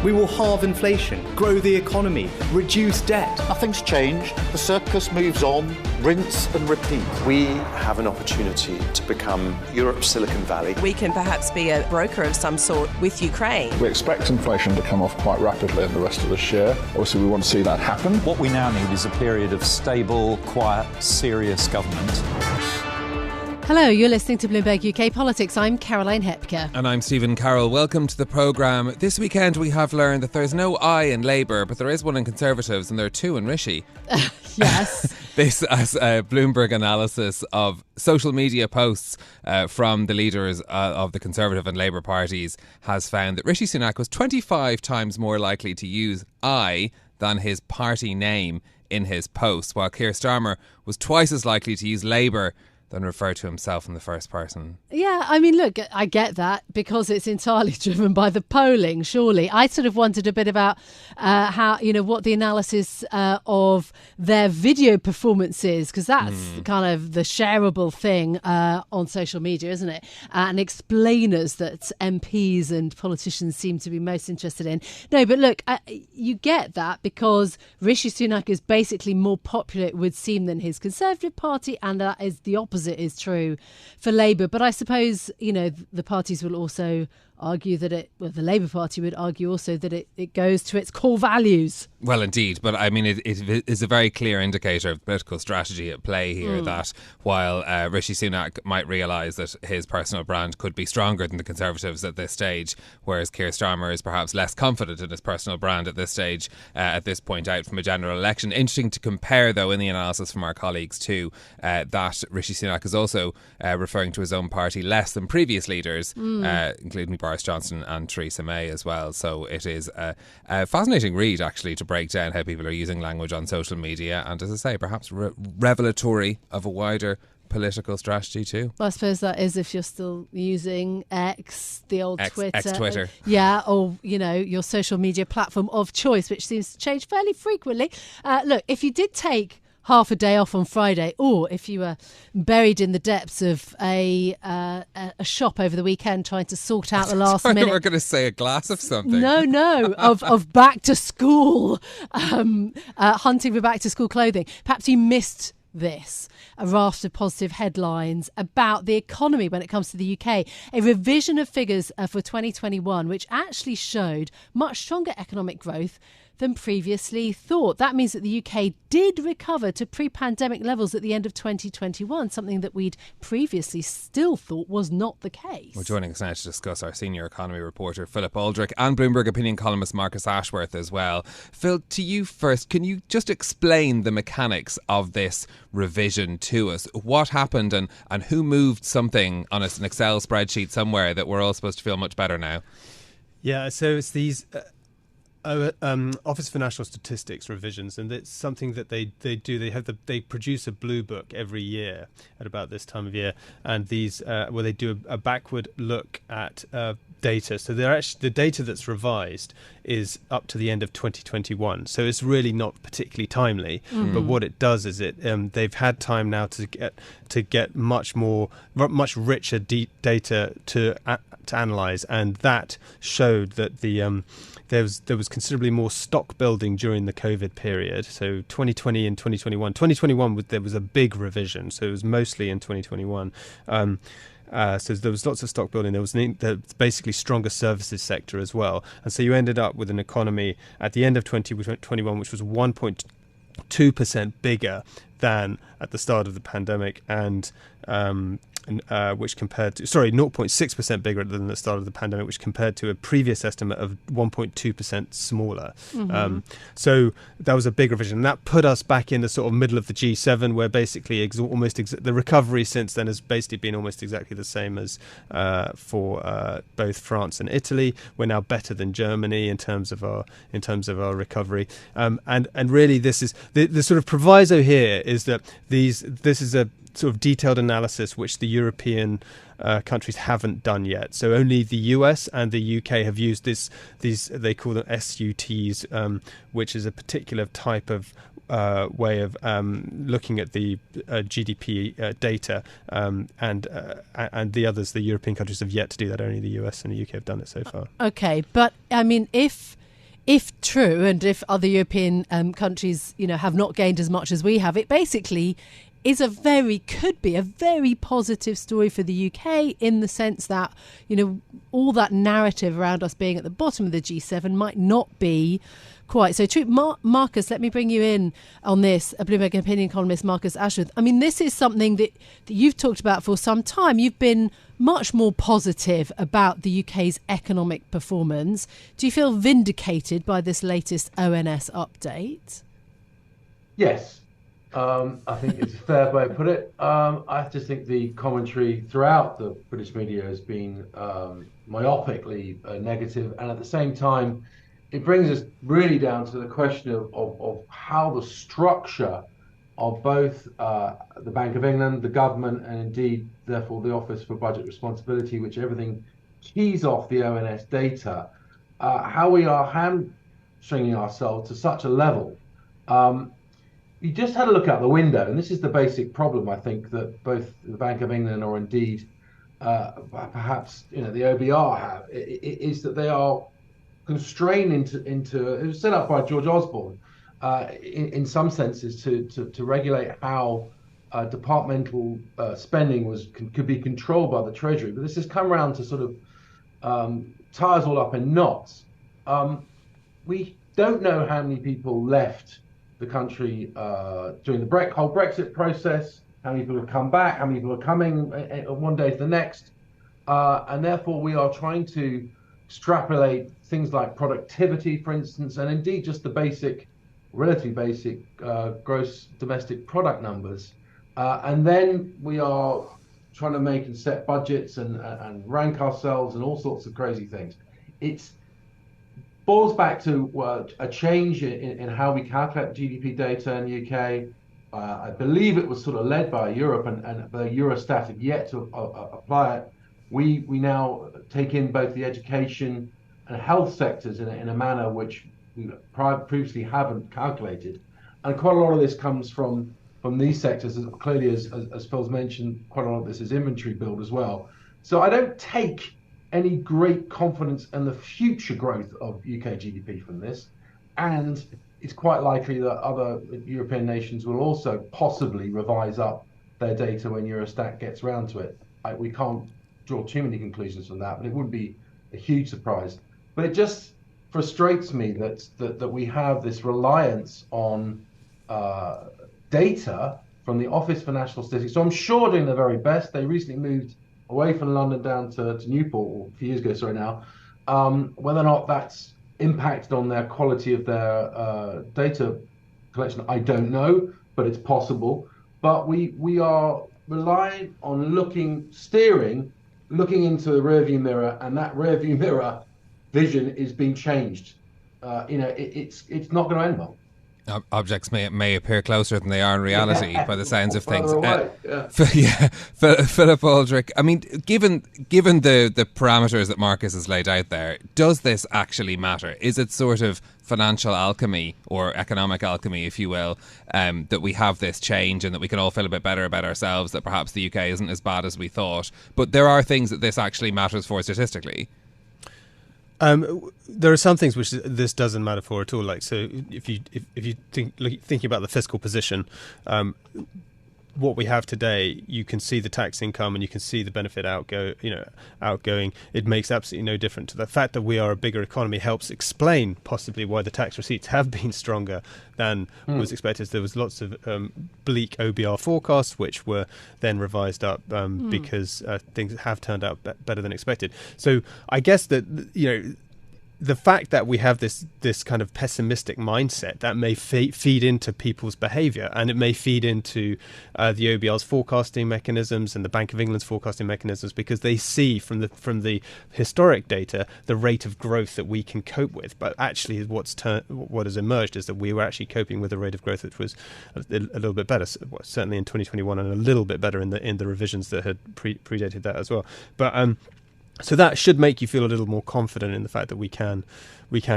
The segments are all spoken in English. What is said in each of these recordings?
We will halve inflation, grow the economy, reduce debt. Nothing's changed. The circus moves on, rinse and repeat. We have an opportunity to become Europe's Silicon Valley. We can perhaps be a broker of some sort with Ukraine. We expect inflation to come off quite rapidly in the rest of this year. Obviously, we want to see that happen. What we now need is a period of stable, quiet, serious government. Hello, you're listening to Bloomberg UK Politics. I'm Carroll.Anchor. And I'm Stephen Carroll. Welcome to the programme. This weekend we have learned that there's no I in Labour, but there is one in Conservatives and there are two in Rishi. Yes. This as a Bloomberg analysis of social media posts from the leaders of the Conservative and Labour parties has found that Rishi Sunak was 25 times more likely to use I than his party name in his post, while Keir Starmer was twice as likely to use Labour than refer to himself in the first person. Yeah, I mean, look, I get that because it's entirely driven by the polling, surely. I sort of wondered a bit about how, what the analysis of their video performances, because that's kind of the shareable thing on social media, isn't it? And explainers that MPs and politicians seem to be most interested in. No, but look, you get that because Rishi Sunak is basically more popular, it would seem, than his Conservative Party, and that is the opposite is true for Labour. But I suppose, the parties will also argue that the Labour Party would argue also that it goes to its core values. Well, indeed. But I mean, it is a very clear indicator of political strategy at play here that while Rishi Sunak might realise that his personal brand could be stronger than the Conservatives at this stage, whereas Keir Starmer is perhaps less confident in his personal brand at this stage, at this point out from a general election. Interesting to compare, though, in the analysis from our colleagues too, that Rishi Sunak is also referring to his own party less than previous leaders, including Boris Johnson and Theresa May as well. So it is a fascinating read, actually, to break down how people are using language on social media, and as I say, perhaps revelatory of a wider political strategy too. Well, I suppose that is if you're still using X, the old Twitter. Ex-Twitter. Yeah, or, your social media platform of choice, which seems to change fairly frequently. Look, if you did take half a day off on Friday, or if you were buried in the depths of a shop over the weekend trying to sort out the last minute. We're going to say a glass of something. No, of back to school, hunting for back to school clothing. Perhaps you missed this, a raft of positive headlines about the economy when it comes to the UK. A revision of figures for 2021, which actually showed much stronger economic growth than previously thought. That means that the UK did recover to pre-pandemic levels at the end of 2021, something that we'd previously still thought was not the case. Well, joining us now to discuss our senior economy reporter, Philip Aldrick, and Bloomberg opinion columnist Marcus Ashworth as well. Phil, to you first, can you just explain the mechanics of this revision to us? What happened and who moved something on an Excel spreadsheet somewhere that we're all supposed to feel much better now? Yeah, so it's these Office for National Statistics revisions, and it's something that they do. They produce a blue book every year at about this time of year, and these where they do a backward look at data. So the data that's revised is up to the end of 2021. So it's really not particularly timely. But what it does is they've had time now to get much richer data to analyse, and that showed that there was considerably more stock building during the COVID period. So 2020 and 2021. 2021 there was a big revision, so it was mostly in 2021. So there was lots of stock building. There was basically stronger services sector as well. And so you ended up with an economy at the end of 2021 which was 1.2% bigger than at the start of the pandemic, and which compared to 0.6% bigger than the start of the pandemic, which compared to a previous estimate of 1.2% smaller. So that was a big revision, and that put us back in the sort of middle of the G7, where basically the recovery since then has basically been almost exactly the same as for both France and Italy. We're now better than Germany in terms of our recovery, and really this is the sort of proviso here is that this is a sort of detailed analysis which the European countries haven't done yet. So only the US and the UK have used these they call them SUTs, which is a particular type of way of looking at the GDP data, and the others, the European countries, have yet to do that. Only the US and the UK have done it so far. Okay, but I mean, if if true, and if other European countries, have not gained as much as we have, it basically could be a very positive story for the UK, in the sense that, all that narrative around us being at the bottom of the G7 might not be quite so true. Marcus, let me bring you in on this. A Bloomberg opinion columnist, Marcus Ashworth. I mean, this is something that you've talked about for some time. You've been much more positive about the UK's economic performance. Do you feel vindicated by this latest ONS update? Yes. I think it's a fair way to put it. I just think the commentary throughout the British media has been myopically negative, and at the same time, it brings us really down to the question of how the structure of both the Bank of England, the government, and indeed, therefore, the Office for Budget Responsibility, which everything keys off the ONS data, how we are hamstringing ourselves to such a level. You just had a look out the window, and this is the basic problem, I think, that both the Bank of England or indeed perhaps the OBR have, is that they are constrained into it was set up by George Osborne in some senses to regulate how departmental spending could be controlled by the Treasury. But this has come around to sort of tie us all up in knots. We don't know how many people left the country during the whole Brexit process, how many people have come back, how many people are coming one day to the next. And therefore, we are trying to extrapolate things like productivity, for instance, and indeed just the relatively basic gross domestic product numbers. And then we are trying to make and set budgets and rank ourselves and all sorts of crazy things. It boils back to a change in how we calculate GDP data in the UK. I believe it was sort of led by Europe, and the Eurostat have yet to apply it. We now take in both the education and health sectors in a manner which we previously haven't calculated. And quite a lot of this comes from these sectors, as clearly as Phil's mentioned, quite a lot of this is inventory build as well. So I don't take any great confidence in the future growth of UK GDP from this. And it's quite likely that other European nations will also possibly revise up their data when Eurostat gets around to it. We can't draw too many conclusions from that, but it wouldn't be a huge surprise. But it just frustrates me that we have this reliance on data from the Office for National Statistics. So I'm sure doing the very best. They recently moved away from London down to Newport a few years ago, sorry now. Whether or not that's impacted on their quality of their data collection, I don't know, but it's possible. But we are relying on looking into the rearview mirror, and that rearview mirror vision is being changed. It's not going to end well. Objects may appear closer than they are in reality, by the sounds of things. Philip Aldrick, I mean, given the parameters that Marcus has laid out there, does this actually matter? Is it sort of financial alchemy or economic alchemy, if you will, that we have this change and that we can all feel a bit better about ourselves, that perhaps the UK isn't as bad as we thought, but there are things that this actually matters for statistically? There are some things which this doesn't matter for at all. Like, so if you thinking about the fiscal position, what we have today, you can see the tax income and you can see the benefit outgoing. It makes absolutely no difference. The fact that we are a bigger economy helps explain possibly why the tax receipts have been stronger than was expected. There was lots of bleak OBR forecasts which were then revised up because things have turned out better than expected. So I guess that the fact that we have this kind of pessimistic mindset that may feed into people's behaviour, and it may feed into the OBR's forecasting mechanisms and the Bank of England's forecasting mechanisms, because they see from the historic data the rate of growth that we can cope with. But actually, what has emerged is that we were actually coping with a rate of growth which was a little bit better, certainly in 2021, and a little bit better in the revisions that had predated that as well. But so that should make you feel a little more confident in the fact that we can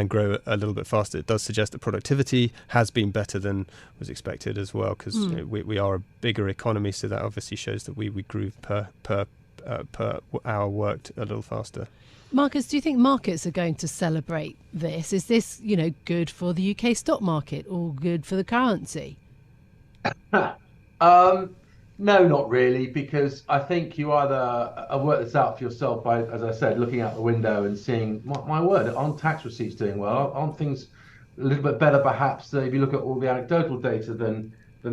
grow a little bit faster. It does suggest that productivity has been better than was expected as well, because we are a bigger economy, so that obviously shows that we grew per hour worked a little faster. Marcus, do you think markets are going to celebrate this? Is this, good for the UK stock market or good for the currency? No, not really, because I think you either work this out for yourself by, as I said, looking out the window and seeing, my word, aren't tax receipts doing well? Aren't things a little bit better, perhaps, if you look at all the anecdotal data than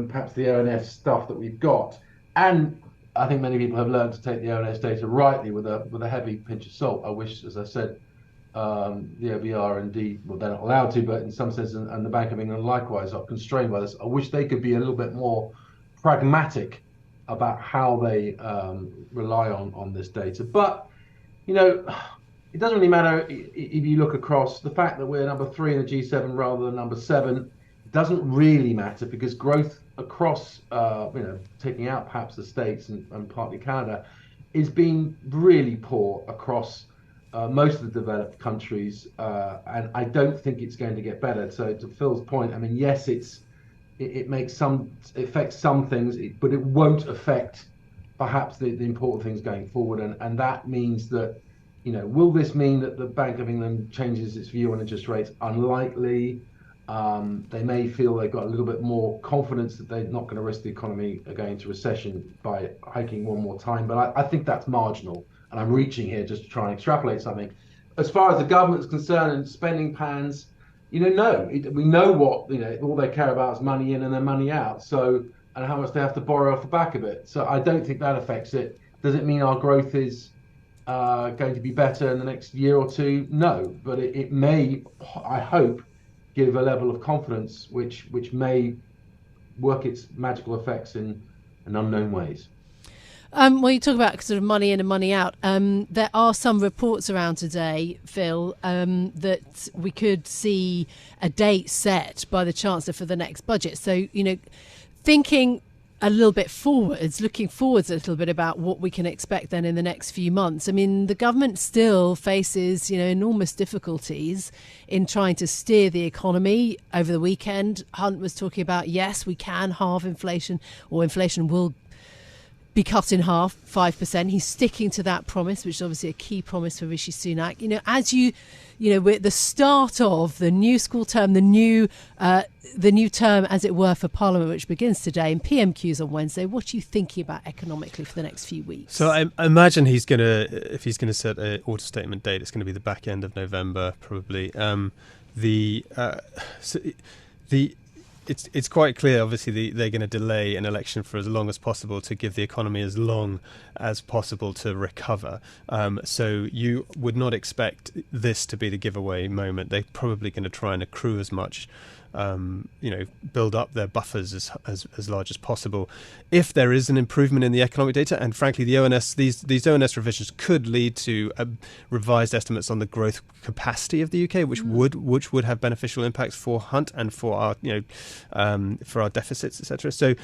perhaps the ONS stuff that we've got? And I think many people have learned to take the ONS data rightly with a heavy pinch of salt. I wish, as I said, the OBR indeed, well, they're not allowed to, but in some sense, and the Bank of England likewise are constrained by this. I wish they could be a little bit more pragmatic about how they rely on this data. But, it doesn't really matter if you look across. The fact that we're number 3 in the G7 rather than number 7 doesn't really matter, because growth across, taking out perhaps the States and partly Canada, is being really poor across most of the developed countries. And I don't think it's going to get better. So to Phil's point, I mean, yes, it affects some things, but it won't affect perhaps the important things going forward. And that means that, will this mean that the Bank of England changes its view on interest rates? Unlikely. They may feel they've got a little bit more confidence that they're not going to risk the economy going into recession by hiking one more time. But I think that's marginal. And I'm reaching here just to try and extrapolate something. As far as the government's concerned and spending plans, no, we know what, all they care about is money in and then money out. So, and how much they have to borrow off the back of it. So I don't think that affects it. Does it mean our growth is going to be better in the next year or two? No, but it may, I hope, give a level of confidence which may work its magical effects in unknown ways. Well, you talk about sort of money in and money out. There are some reports around today, Phil, that we could see a date set by the Chancellor for the next budget. So, thinking a little bit forwards, looking forwards a little bit about what we can expect then in the next few months. I mean, the government still faces, enormous difficulties in trying to steer the economy. Over the weekend, Hunt was talking about, yes, we can halve inflation, or inflation will be cut in half, 5%. He's sticking to that promise, which is obviously a key promise for Rishi Sunak. As we're at the start of the new school term, the new term, as it were, for Parliament, which begins today, and PMQs on Wednesday. What are you thinking about economically for the next few weeks? So I imagine if he's going to set an auto statement date, it's going to be the back end of November, probably. It's quite clear, obviously, they're going to delay an election for as long as possible to give the economy as long as possible to recover. So you would not expect this to be the giveaway moment. They're probably going to try and accrue as much, build up their buffers as large as possible. If there is an improvement in the economic data, and frankly, the ONS, these ONS revisions could lead to revised estimates on the growth capacity of the UK, which would have beneficial impacts for Hunt and for our deficits, etc. So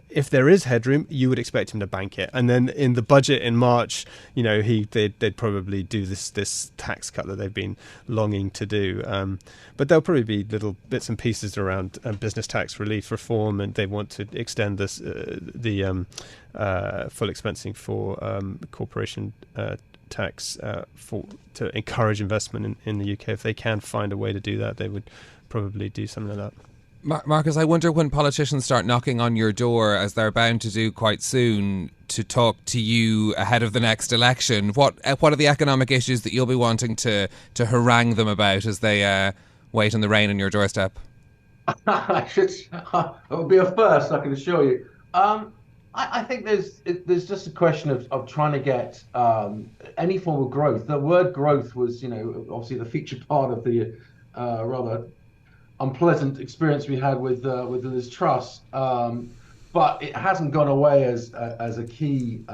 if there is headroom, you would expect him to bank it, and then in the budget in March, they'd probably do this tax cut that they've been longing to do. But there'll probably be little bits and pieces around business tax relief reform, and they want to extend this the full expensing for corporation tax to encourage investment in the UK. If they can find a way to do that, they would probably do something like that. Marcus, I wonder when politicians start knocking on your door, as they're bound to do quite soon, to talk to you ahead of the next election, what are the economic issues that you'll be wanting to harangue them about as they wait in the rain on your doorstep? It will be a first, I can assure you. I think there's just a question of trying to get any form of growth. The word growth was, obviously the featured part of the rather unpleasant experience we had with Liz Truss, but it hasn't gone away as a key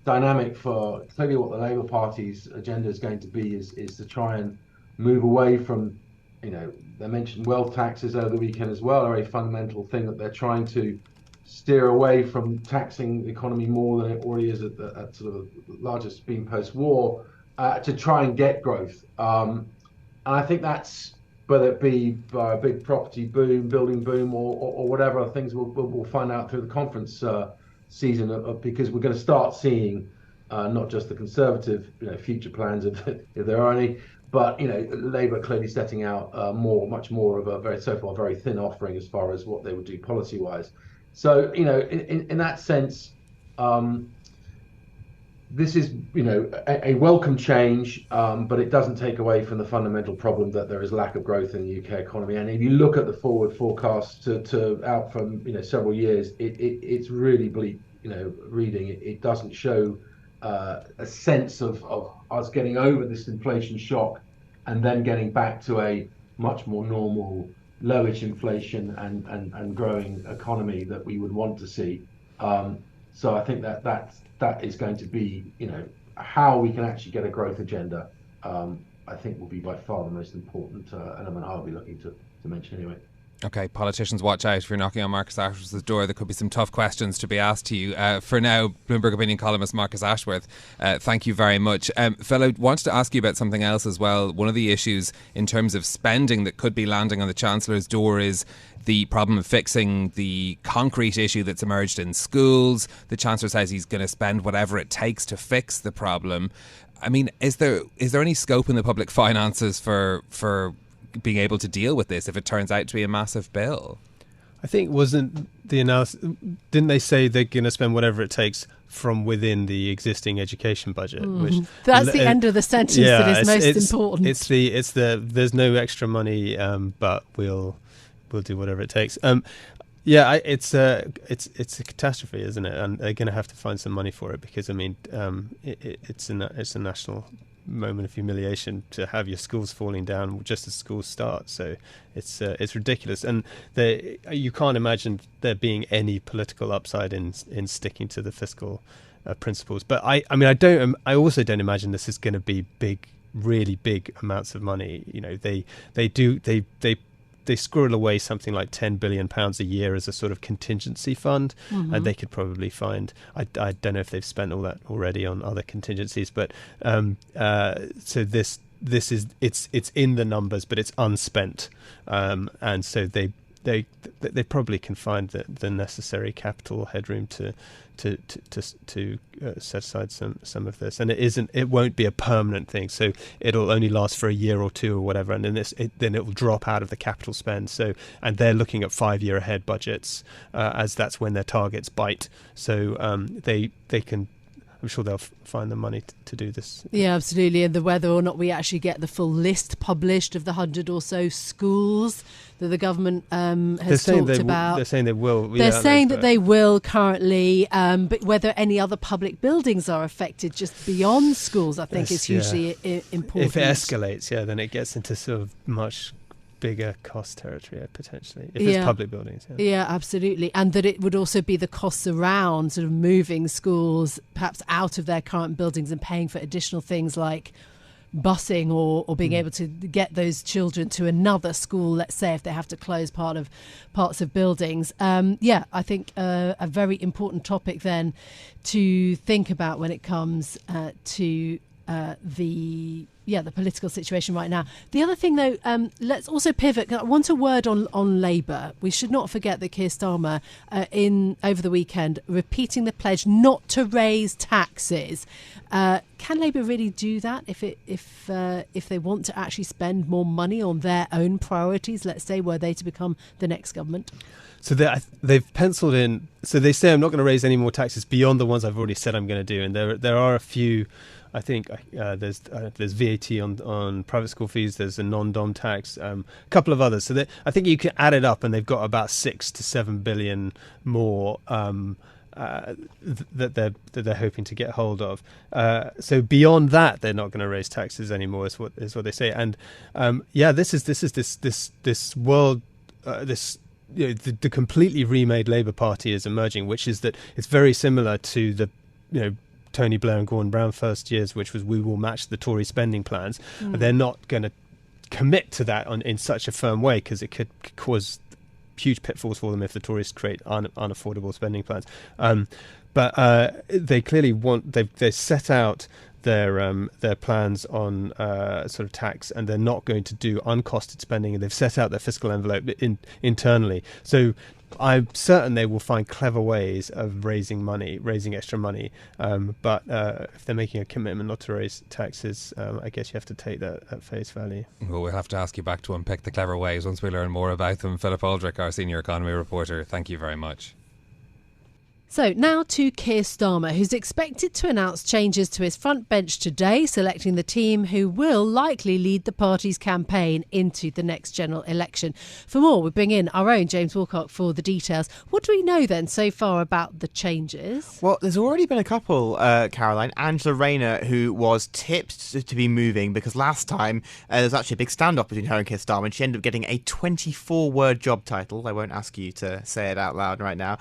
dynamic for clearly what the Labour Party's agenda is going to be is to try and move away from, they mentioned wealth taxes over the weekend as well, a very fundamental thing that they're trying to steer away from taxing the economy more than it already is at sort of the largest being post-war, to try and get growth. And I think that's, whether it be a big property boom, building boom, or whatever other things we'll find out through the conference season, because we're going to start seeing not just the Conservative, future plans if there are any, but Labour clearly setting out much more of a very thin offering as far as what they would do policy wise. So in that sense, this is a welcome change, but it doesn't take away from the fundamental problem that there is lack of growth in the UK economy. And if you look at the forward forecast to out from several years, it's really bleak. Reading it doesn't show a sense of us getting over this inflation shock and then getting back to a much more normal, lowish inflation and growing economy that we would want to see. So I think that is going to be, how we can actually get a growth agenda, I think will be by far the most important element I'll be looking to mention anyway. Okay, politicians, watch out. If you're knocking on Marcus Ashworth's door, there could be some tough questions to be asked to you. For now, Bloomberg opinion columnist Marcus Ashworth, thank you very much. Phil, I wanted to ask you about something else as well. One of the issues in terms of spending that could be landing on the Chancellor's door is the problem of fixing the concrete issue that's emerged in schools. The Chancellor says he's going to spend whatever it takes to fix the problem. I mean, is there any scope in the public finances for being able to deal with this if it turns out to be a massive bill? I think wasn't the analysis, didn't they say they're going to spend whatever it takes from within the existing education budget? Which that's the end of the sentence that is most important. It's the there's no extra money, but we'll do whatever it takes. It's a catastrophe, isn't it? And they're going to have to find some money for it because it's a national moment of humiliation to have your schools falling down just as schools start. So it's ridiculous, and you can't imagine there being any political upside in sticking to the fiscal principles. But I also don't imagine this is going to be really big amounts of money. They squirrel away something like £10 billion a year as a sort of contingency fund, and they could probably find. I don't know if they've spent all that already on other contingencies, but so this is it's in the numbers, but it's unspent, and so they probably can find the necessary capital headroom to set aside some of this, and it won't be a permanent thing, so it'll only last for a year or two or whatever, and then it will drop out of the capital spend. So, and they're looking at 5-year ahead budgets, as that's when their targets bite. So they can. I'm sure they'll find the money to do this. Yeah, absolutely. And whether or not we actually get the full list published of the 100 or so schools that the government has talked about. They're saying they will. They're saying that they will currently, but whether any other public buildings are affected just beyond schools, I think is hugely important. If it escalates, then it gets into sort of much bigger cost territory potentially if it's public buildings. Yeah, absolutely. And that it would also be the costs around sort of moving schools perhaps out of their current buildings and paying for additional things like busing or being able to get those children to another school, let's say, if they have to close parts of buildings. I think a very important topic then to think about when it comes to the political situation right now. The other thing, though, let's also pivot. I want a word on Labour. We should not forget that Keir Starmer, over the weekend, repeating the pledge not to raise taxes. Can Labour really do that if they want to actually spend more money on their own priorities? Let's say, were they to become the next government. So they've penciled in. So they say I'm not going to raise any more taxes beyond the ones I've already said I'm going to do, and there are a few. I think there's VAT on private school fees. There's a non-dom tax, a couple of others. So I think you can add it up, and they've got about 6 to 7 billion more that they're hoping to get hold of. So beyond that, they're not going to raise taxes anymore. Is what they say. And this world. The completely remade Labour Party is emerging, which is that it's very similar to the Tony Blair and Gordon Brown first years, which was we will match the Tory spending plans. And they're not going to commit to that in such a firm way because it could cause huge pitfalls for them if the Tories create unaffordable spending plans. But they clearly they set out their plans on sort of tax, and they're not going to do uncosted spending, and they've set out their fiscal envelope internally. So I'm certain they will find clever ways of raising extra money. But if they're making a commitment not to raise taxes, I guess you have to take that at face value. Well, we'll have to ask you back to unpick the clever ways once we learn more about them. Philip Aldrick, our senior economy reporter, thank you very much. So now to Keir Starmer, who's expected to announce changes to his front bench today, selecting the team who will likely lead the party's campaign into the next general election. For more, we bring in our own James Woolcock for the details. What do we know then so far about the changes? Well, there's already been a couple, Caroline. Angela Rayner, who was tipped to be moving because last time there was actually a big standoff between her and Keir Starmer, and she ended up getting a 24-word job title. I won't ask you to say it out loud right now.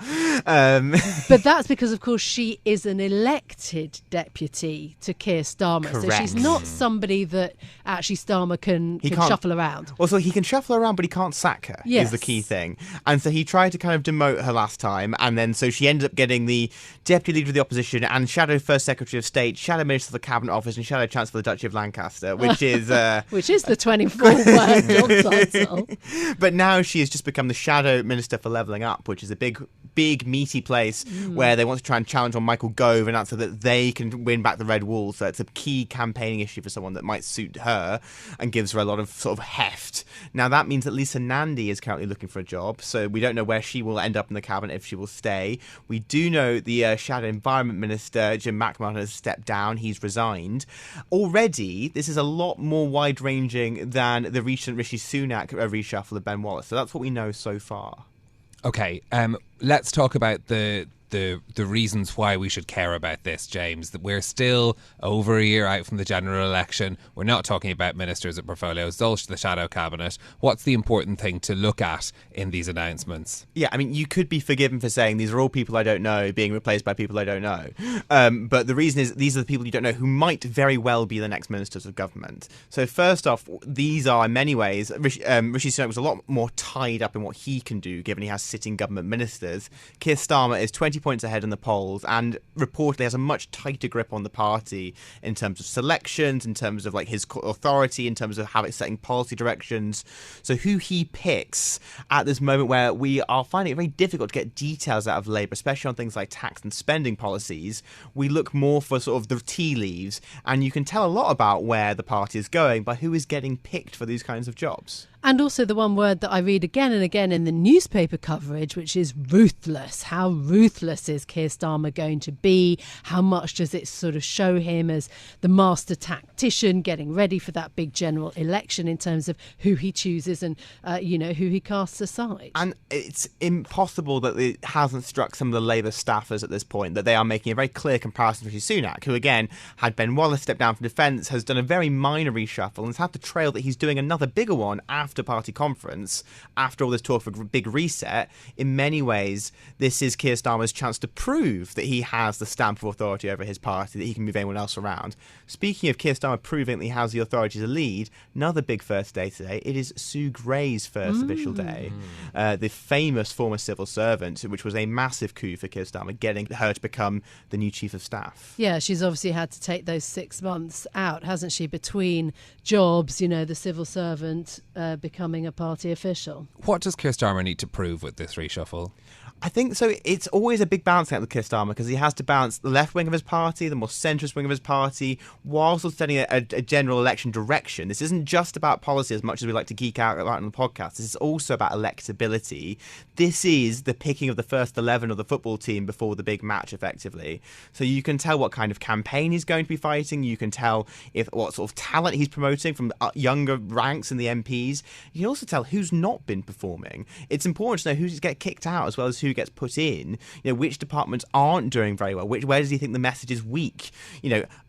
But that's because, of course, she is an elected deputy to Keir Starmer. Correct. So she's not somebody that actually Starmer can shuffle around. Well, so he can shuffle around, but he can't sack her, is the key thing. And so he tried to kind of demote her last time, and then so she ended up getting the deputy leader of the opposition and shadow first secretary of state, shadow minister of the cabinet office, and shadow chancellor of the Duchy of Lancaster, which is... which is the 24-word job title. But now she has just become the shadow minister for levelling up, which is a big, meaty place where they want to try and challenge on Michael Gove and that's so that they can win back the red wall. So it's a key campaigning issue for someone that might suit her and gives her a lot of sort of heft. Now that means that Lisa Nandy is currently looking for a job, so we don't know where she will end up in the cabinet, if she will stay. We do know the shadow environment minister Jim McMahon has stepped down. He's resigned already. This is a lot more wide-ranging than the recent Rishi Sunak reshuffle of Ben Wallace. So that's what we know so far. Okay, let's talk about the reasons why we should care about this, James. That we're still over a year out from the general election. We're not talking about ministers at portfolios, those the shadow cabinet. What's the important thing to look at in these announcements? Yeah, I mean, you could be forgiven for saying these are all people I don't know being replaced by people I don't know. But the reason is these are the people you don't know who might very well be the next ministers of government. So first off, these are in many ways, Rishi Sunak was a lot more tied up in what he can do given he has sitting government ministers. Keir Starmer is 20 points ahead in the polls and reportedly has a much tighter grip on the party in terms of selections, in terms of like his authority, in terms of how it's setting policy directions. So who he picks at this moment where we are finding it very difficult to get details out of Labour, especially on things like tax and spending policies, we look more for sort of the tea leaves, and you can tell a lot about where the party is going by who is getting picked for these kinds of jobs. And also the one word that I read again and again in the newspaper coverage, which is ruthless. How ruthless is Keir Starmer going to be? How much does it sort of show him as the master tactician getting ready for that big general election in terms of who he chooses and, who he casts aside? And it's impossible that it hasn't struck some of the Labour staffers at this point that they are making a very clear comparison to Rishi Sunak, who again had Ben Wallace step down from defence, has done a very minor reshuffle and has had the trail that he's doing another bigger one after party conference, after all this talk of a big reset. In many ways, this is Keir Starmer's chance to prove that he has the stamp of authority over his party, that he can move anyone else around. Speaking of Keir Starmer proving that he has the authority to lead, another big first day today, it is Sue Gray's first official day. The famous former civil servant, which was a massive coup for Keir Starmer, getting her to become the new chief of staff. Yeah, she's obviously had to take those 6 months out, hasn't she, between jobs, the civil servant becoming a party official. What does Keir Starmer need to prove with this reshuffle? I think so. It's always a big balancing act with Keir Starmer because he has to balance the left wing of his party, the more centrist wing of his party, whilst also setting a general election direction. This isn't just about policy as much as we like to geek out on the podcast. This is also about electability. This is the picking of the first 11 of the football team before the big match, effectively. So you can tell what kind of campaign he's going to be fighting. You can tell what sort of talent he's promoting from younger ranks in the MPs. You can also tell who's not been performing. It's important to know who's get kicked out as well as who gets put in, which departments aren't doing very well, where does he think the message is weak.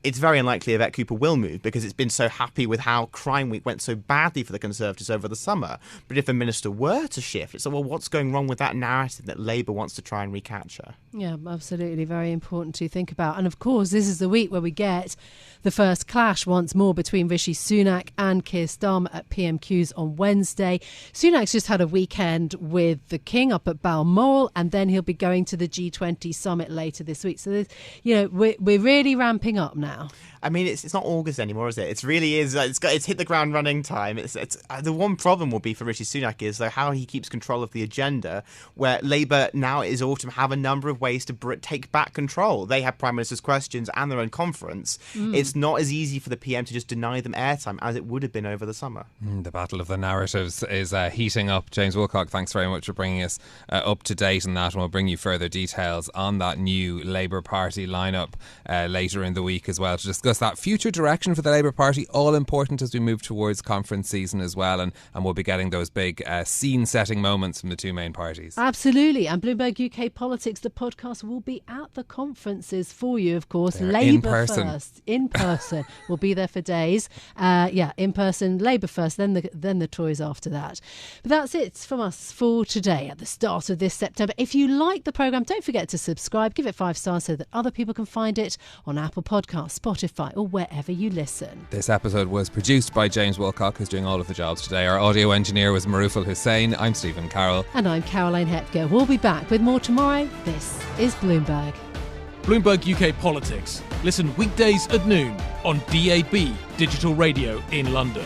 It's very unlikely Yvette Cooper will move because it's been so happy with how Crime Week went so badly for the Conservatives over the summer. But if a minister were to shift, it's what's going wrong with that narrative that Labour wants to try and recapture? Yeah, absolutely. Very important to think about. And of course, this is the week where we get the first clash once more between Rishi Sunak and Keir Starmer at PMQs on Wednesday. Sunak's just had a weekend with the King up at Balmoral, and then he'll be going to the G20 summit later this week. So, we're really ramping up now. I mean, it's not August anymore, is it? It really is. It's hit the ground running time. It's the one problem will be for Rishi Sunak is how he keeps control of the agenda, where Labour now is autumn have a number of ways to take back control. They have Prime Minister's questions and their own conference. It's not as easy for the PM to just deny them airtime as it would have been over the summer. The battle of the narratives is heating up. James Woolcock, thanks very much for bringing us up to date on that, and we'll bring you further details on that new Labour Party lineup later in the week as well, to discuss that future direction for the Labour Party, all important as we move towards conference season as well, and we'll be getting those big scene-setting moments from the two main parties. Absolutely, and Bloomberg UK Politics, the podcast, will be at the conferences for you, of course. They're Labour first, in person. We'll be there for days. In person, Labour first, then the Tories after that. But that's it from us for today at the start of this September. If you like the programme, don't forget to subscribe, give it 5 stars so that other people can find it on Apple Podcasts, Spotify, or wherever you listen. This episode was produced by James Woolcock, who's doing all of the jobs today. Our audio engineer was Marufal Hussain. I'm Stephen Carroll. And I'm Hepker. We'll be back with more tomorrow. This is Bloomberg. Bloomberg UK Politics. Listen weekdays at noon on DAB Digital Radio in London.